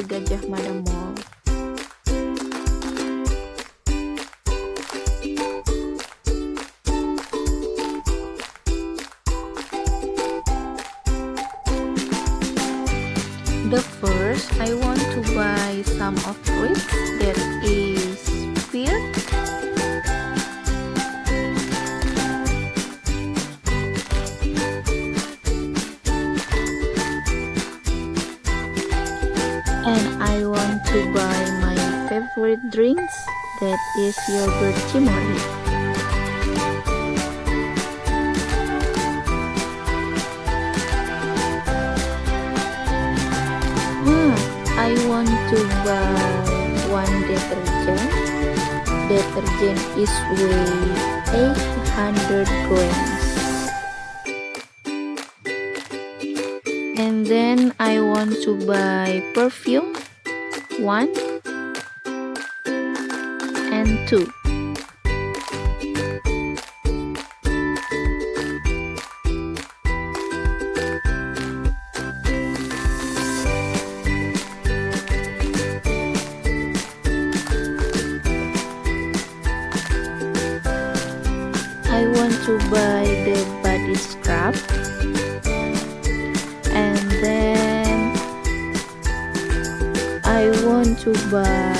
Gajah Mada Mall. The first, I want to buy some of fruits that is pear, and I want to buy my favorite drinks that is yogurt chimori. I want to buy one detergent. Detergent is weigh 800 grams. And then I want to buy perfume 1 and 2. I want to buy the body scrub, and then I want to buy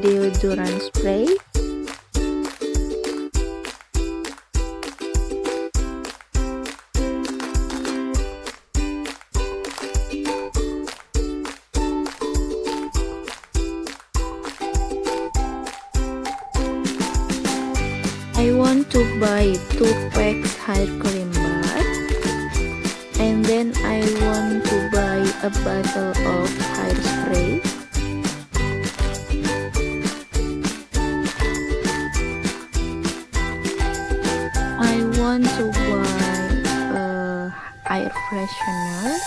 deodorant spray, I want to buy 2 packs hair cream bar, and then I want to buy a bottle of hairspray. I want to buy a air freshener.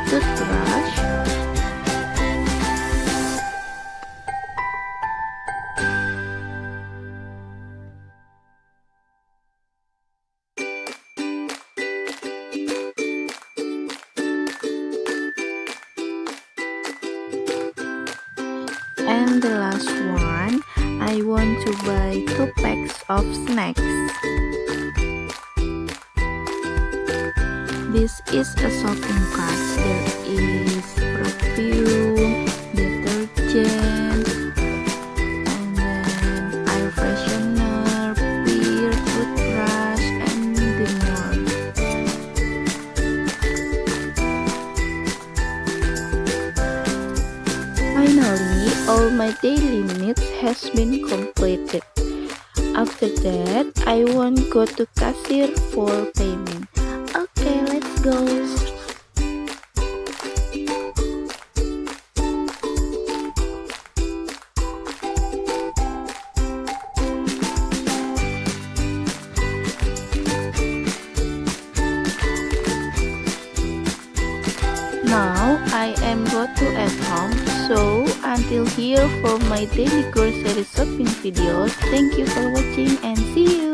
Toothbrush, and the last one, I want to buy 2 packs of snacks. This is a shopping cart. There is perfume, detergent, and then air freshener, pear, toothbrush, and more. Finally, all my daily needs has been completed. After that, I want go to cashier for payment. Okay, let's go. Now I am go to at home, so until here for my daily grocery shopping videos. Thank you for watching and see you.